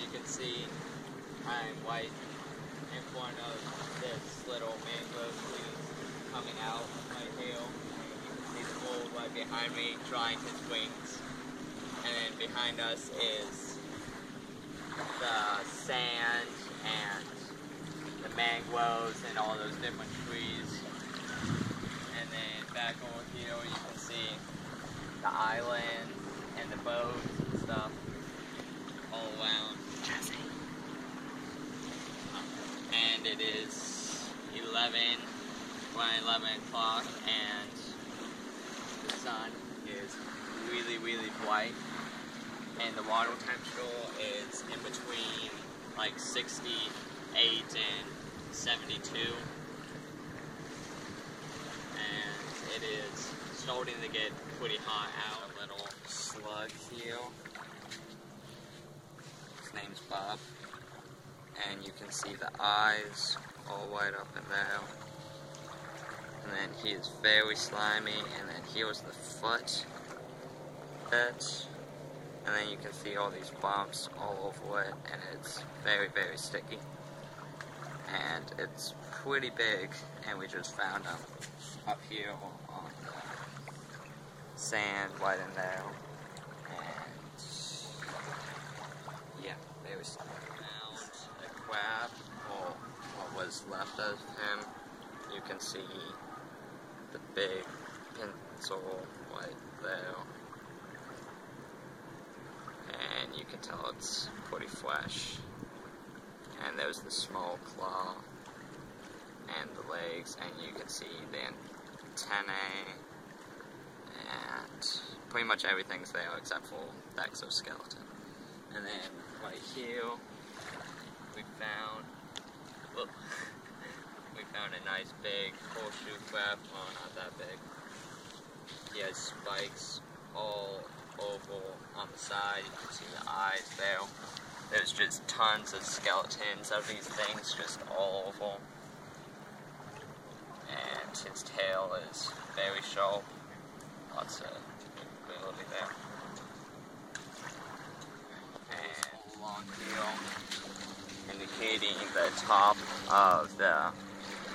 you can see, I'm right in front of this little mangrove tree coming out right here. And you can see the bull right behind me drying his wings. And then behind us is the sand and the mangroves and all those different trees. And then back over here you can see the island and the boats and stuff all around. And it is 11 o'clock and the sun is really, really bright. And the water temperature is in between like 68 and 72. And it is starting to get pretty hot out. A little slug here. His name's Bob. And you can see the eyes all right up in there. And then he is very slimy. And then here's the foot. And then you can see all these bumps all over it, and it's very, very sticky. And it's pretty big, and we just found them up here on the sand right in there. And yeah, very sticky. Found a crab, or what was left of him. You can see the big pencil right there. And you can tell it's pretty fresh. And there's the small claw and the legs, and you can see the antennae, and pretty much everything's there except for the exoskeleton. And then right here we found a nice big horseshoe crab. Oh, not that big. He has spikes all over on the side. You can see the eyes there. There's just tons of skeletons of these things just all over. And his tail is very sharp. Lots of ability there. And along here, indicating the top of the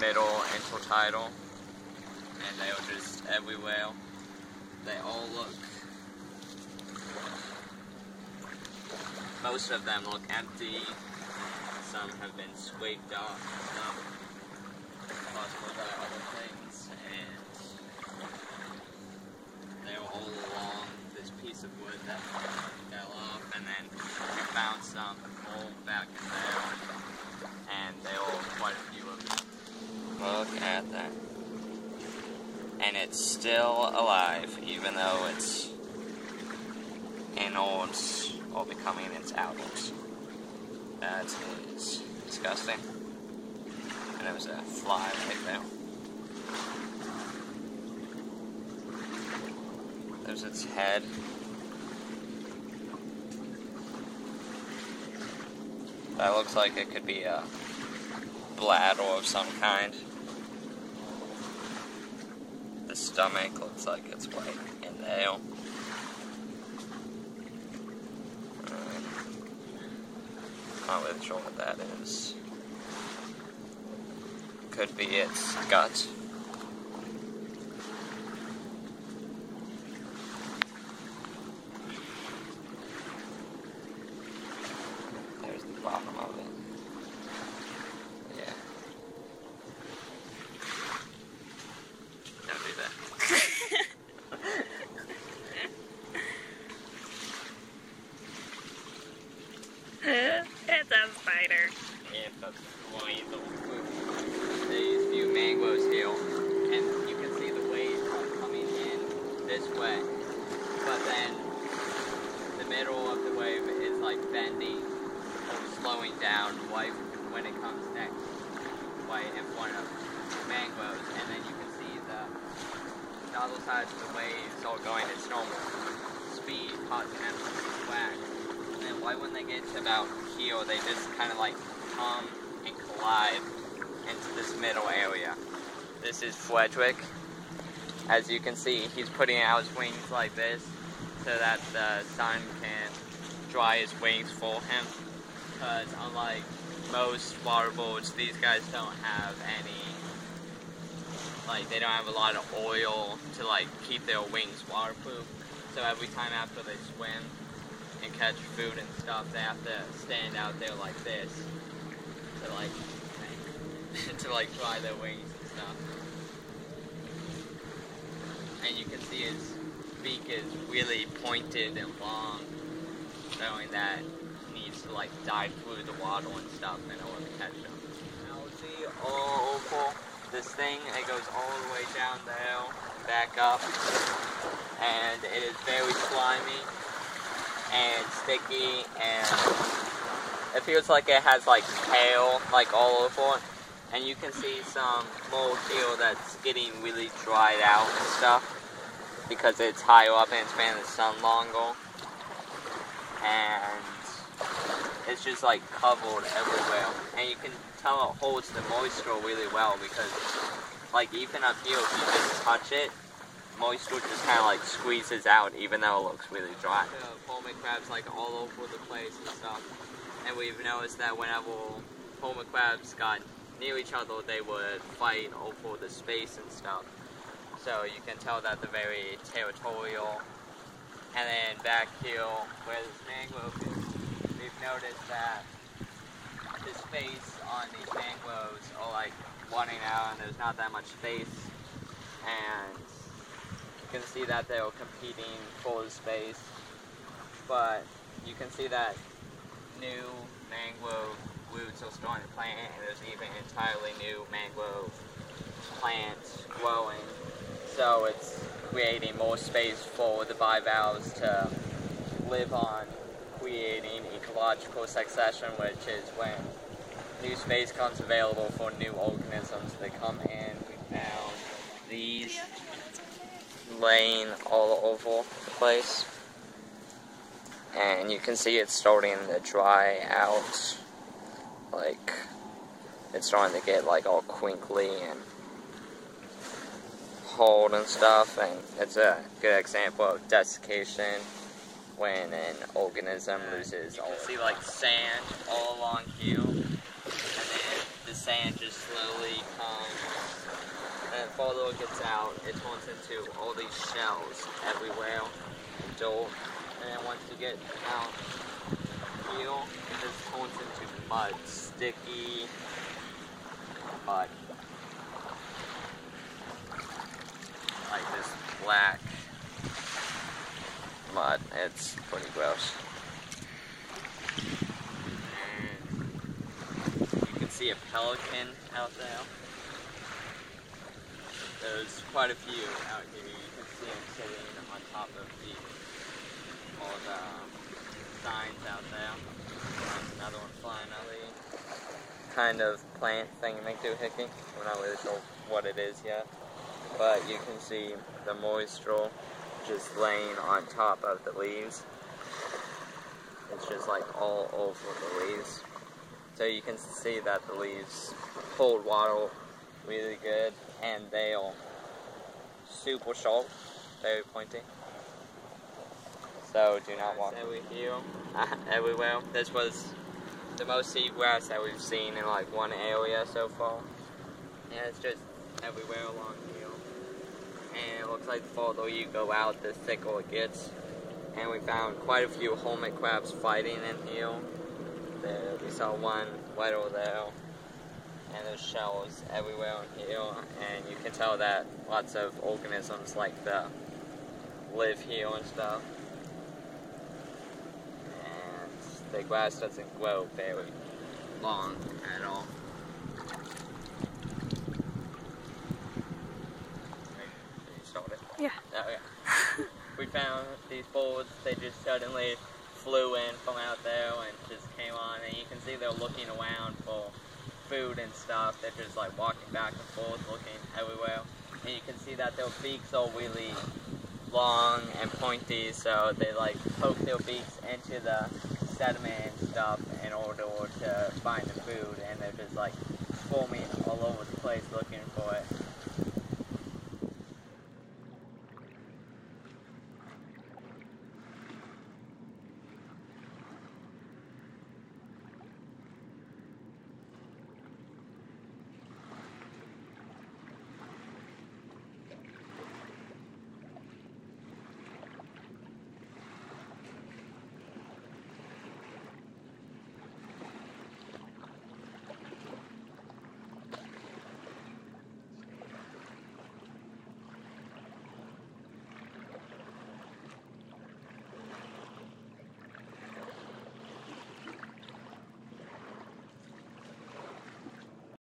middle intertidal. And they are just everywhere. They all look, most of them look empty. Some have been scraped off, possible by other things, and they were all along this piece of wood that fell off, and then we found some all back in there, and there were quite a few of them. Look at that. And it's still alive, even though it's innards or becoming its outwards. That is disgusting. And there was a fly right there. There's its head. That looks like it could be a bladder of some kind. The stomach looks like it's right in there. Not really sure what that is. Could be its gut. There's the bottom of it. Yeah. Don't do that. It's a spider. It's a weasel. These few mangroves here, and you can see the waves are coming in this way. But then the middle of the wave is like bending or slowing down right when it comes next, right in front of the mangroves. And then you can see the other sides of the waves are going its normal speed, hot temperature, whack. And then right when they get to about here, they just kind of like come and collide into this middle area. This is Frederick. As you can see, he's putting out his wings like this so that the sun can dry his wings for him. because unlike most water boards, these guys don't have any, like, they don't have a lot of oil to, like, keep their wings waterproof. So every time after they swim and catch food and stuff, they have to stand out there like this to, like, to, like, dry their wings and stuff. And you can see his beak is really pointed and long, showing that he needs to, like, dive through the water and stuff in order to catch them. Now see all over this thing, it goes all the way down there, back up, and it is very slimy and sticky, and it feels like it has, like, tail, like, all over it. And you can see some mold here that's getting really dried out and stuff because it's higher up and it's been in the sun longer. And it's just, like, covered everywhere. And you can tell it holds the moisture really well because, like, even up here, if you just touch it, moisture just kind of, like, squeezes out even though it looks really dry. The hermit crabs, like, all over the place and stuff. And we've noticed that whenever hermit crabs got near each other, they would fight over the space and stuff. So you can tell that they're very territorial. And then back here, where this mangrove is, we've noticed that the space on these mangroves are, like, running out and there's not that much space. And you can see that they're competing for the space. But you can see that new mangrove roots are starting to plant, and there's even entirely new mangrove plants growing. So it's creating more space for the bivalves to live on, creating ecological succession, which is when new space comes available for new organisms to come in. We found these laying all over the place, and you can see it's starting to dry out. Like, it's starting to get, like, all crinkly and hard and stuff, and it's a good example of desiccation when an organism loses all. You can see, like, sand all along here, and then the sand just slowly comes, and the farther it gets out, it turns into all these shells everywhere, dirt, and then once you get out here, it just turns into mud, sticky mud. Like this black mud. It's pretty gross. And you can see a pelican out there. There's quite a few out here. You can see them sitting on top of all the signs out there. There's another one flying out of the kind of plant thing make doohickey. We're not really sure what it is yet. But you can see the moisture just laying on top of the leaves. It's just, like, all over the leaves. So you can see that the leaves hold water really good, and they are super sharp, very pointy. So do not walk over here, everywhere. This was the most seagrass that we've seen in, like, one area so far. And it's just everywhere along here. And it looks like the farther you go out, the thicker it gets. And we found quite a few hermit crabs fighting in here. There, we saw one right over there. And there's shells everywhere in here. And you can tell that lots of organisms like the live here and stuff. And the grass doesn't grow very long at all. Yeah. Oh, yeah. We found these birds, they just suddenly flew in from out there and just came on, and you can see they're looking around for food and stuff. They're just, like, walking back and forth, looking everywhere. And you can see that their beaks are really long and pointy, so they, like, poke their beaks into the sediment and stuff in order to find the food, and they're just, like, swarming all over the place looking for it.